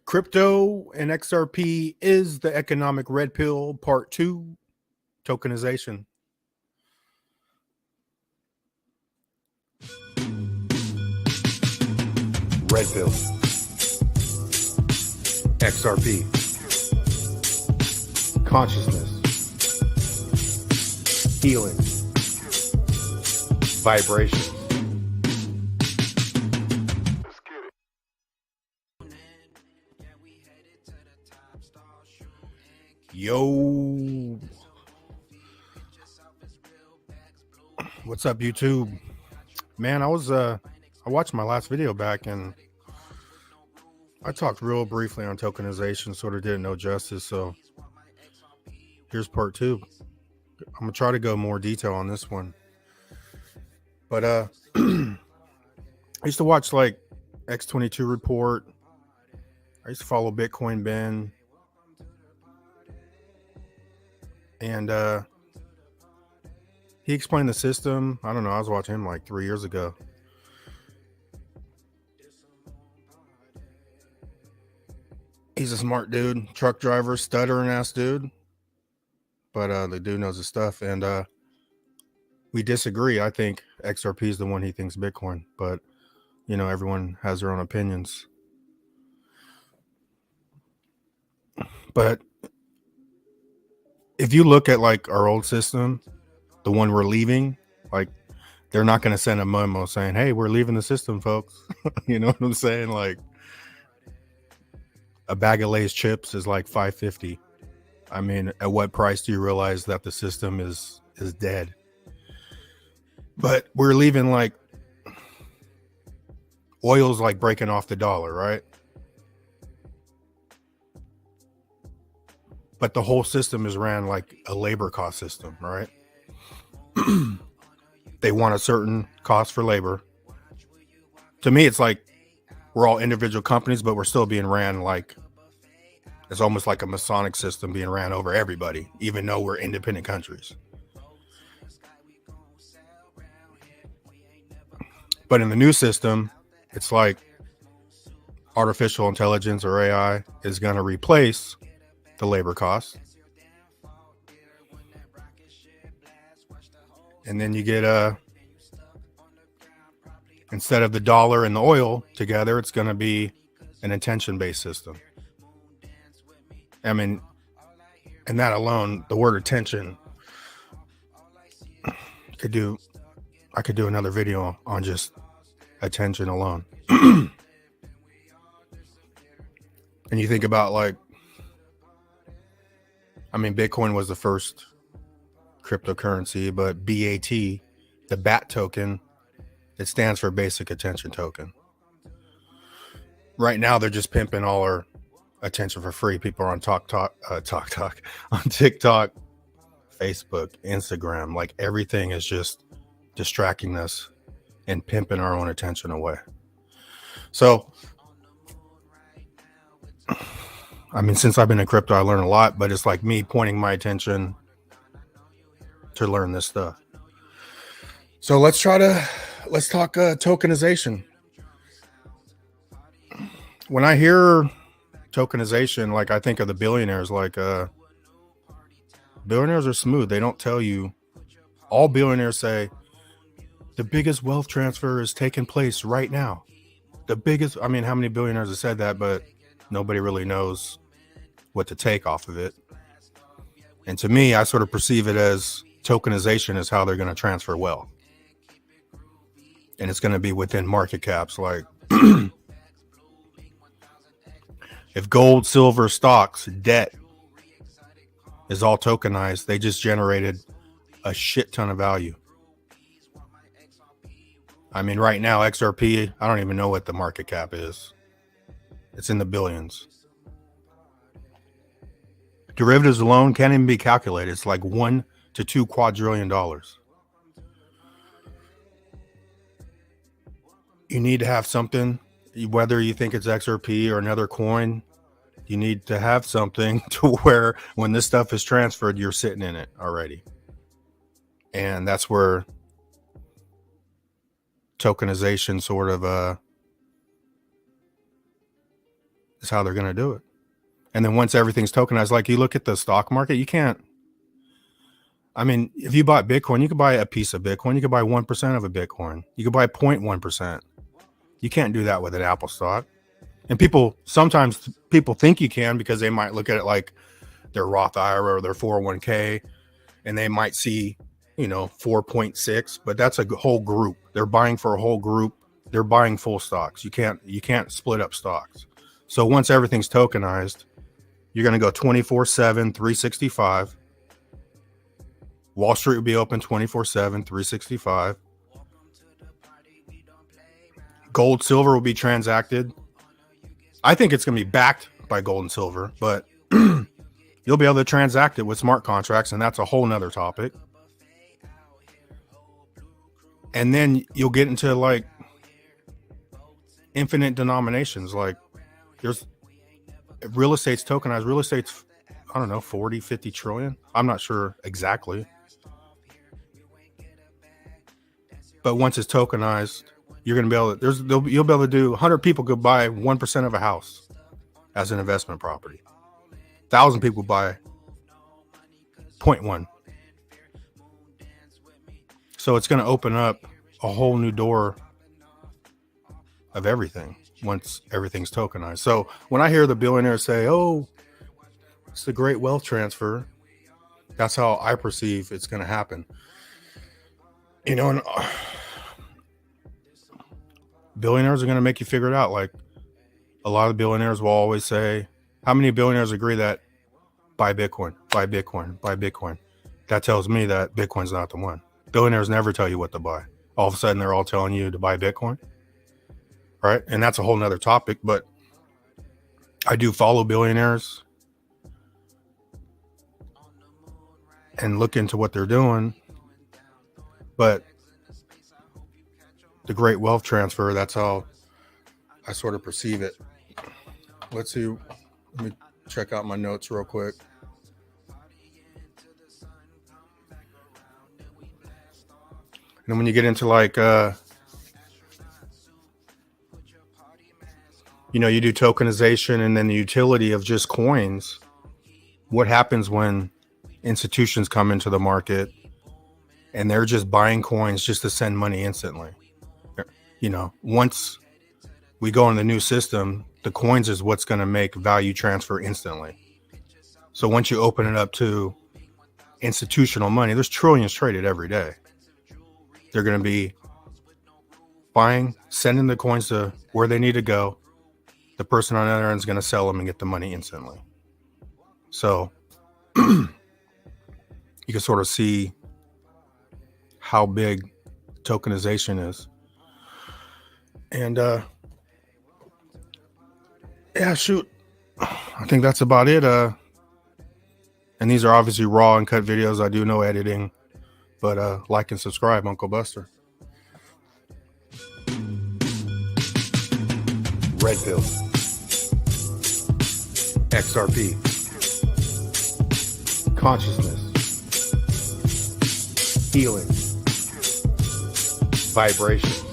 Crypto and XRP is the economic red pill, part 2, tokenization. Red pill, XRP, consciousness, healing, vibration. Yo, what's up, YouTube? Man, I watched my last video back and I talked real briefly on tokenization, sort of didn't know justice. So here's part 2. I'm gonna try to go more detail on this one. But I used to watch like X22 Report. I used to follow Bitcoin Ben. And he explained the system. I don't know. I was watching him like 3 years ago. He's a smart dude, truck driver, stuttering ass dude. But the dude knows his stuff. And we disagree. I think XRP is the one he thinks Bitcoin. But, you know, everyone has their own opinions. But if you look at like our old system, the one we're leaving, like they're not going to send a memo saying, hey, we're leaving the system, folks. You know what I'm saying? Like a bag of Lay's chips is like $5.50. I mean, at what price do you realize that the system is dead? But we're leaving like oil's like breaking off the dollar, right? But the whole system is ran like a labor cost system, right? They want a certain cost for labor. To me, it's like we're all individual companies, but we're still being ran like it's almost like a Masonic system being ran over everybody, even though we're independent countries. But in the new system, it's like artificial intelligence or AI is going to replace the labor costs. And then you get instead of the dollar and the oil together, it's going to be an attention-based system. I mean, and that alone, the word attention, I could do another video on just attention alone. And you think about like, I mean, Bitcoin was the first cryptocurrency, but BAT, the BAT token, it stands for basic attention token. Right now, they're just pimping all our attention for free. People are on TikTok, on TikTok, Facebook, Instagram. Like everything is just distracting us and pimping our own attention away. So, I mean, since I've been in crypto, I learned a lot, but it's like me pointing my attention to learn this stuff. So let's talk tokenization. When I hear tokenization, like I think of the billionaires, like billionaires are smooth. They don't tell you. All billionaires say the biggest wealth transfer is taking place right now. The biggest, I mean, how many billionaires have said that, but nobody really knows what to take off of it. And to me, I sort of perceive it as tokenization is how they're going to transfer wealth. And it's going to be within market caps. Like if gold, silver, stocks, debt is all tokenized, they just generated a shit ton of value. I mean, right now, XRP, I don't even know what the market cap is. It's in the billions. Derivatives alone can't even be calculated. It's like $1 to $2 quadrillion. You need to have something, whether you think it's XRP or another coin, you need to have something to where when this stuff is transferred, you're sitting in it already. And that's where tokenization sort of is how they're going to do it. And then once everything's tokenized, like you look at the stock market, you can't. I mean, if you bought Bitcoin, you could buy a piece of Bitcoin. You could buy 1% of a Bitcoin. You could buy 0.1%. You can't do that with an Apple stock. And sometimes people think you can because they might look at it like their Roth IRA or their 401k, and they might see, 4.6, but that's a whole group. They're buying for a whole group. They're buying full stocks. You can't split up stocks. So once everything's tokenized, you're going to go 24/7, 365. Wall Street will be open 24/7, 365. Gold, silver will be transacted. I think it's going to be backed by gold and silver, but you'll be able to transact it with smart contracts, and that's a whole nother topic. And then you'll get into like infinite denominations. Like there's real estate's tokenized. Real estate's, I don't know, 40, 50 trillion. I'm not sure exactly. But once it's tokenized, you're going to be able to, you'll be able to do 100 people could buy 1% of a house as an investment property. 1,000 people buy 0.1. So it's going to open up a whole new door of everything once everything's tokenized. So when I hear the billionaires say, oh, it's the great wealth transfer, that's how I perceive it's going to happen. And billionaires are going to make you figure it out. Like a lot of billionaires will always say, how many billionaires agree that buy Bitcoin, buy Bitcoin, buy Bitcoin? That tells me that Bitcoin's not the one. Billionaires never tell you what to buy. All of a sudden, they're all telling you to buy Bitcoin, right? And that's a whole nother topic, but I do follow billionaires and look into what they're doing. But the great wealth transfer, that's how I sort of perceive it. Let's see. Let me check out my notes real quick. And when you get into like, you do tokenization and then the utility of just coins, what happens when institutions come into the market and they're just buying coins just to send money instantly? Once we go in the new system, the coins is what's going to make value transfer instantly. So once you open it up to institutional money, there's trillions traded every day. They're going to be buying, sending the coins to where they need to go. The person on the other end is going to sell them and get the money instantly. So you can sort of see how big tokenization is. And I think that's about it. And these are obviously raw and cut videos. I do no editing, but like and subscribe, Uncle Buster. Redpill, XRP, consciousness, healing, vibration.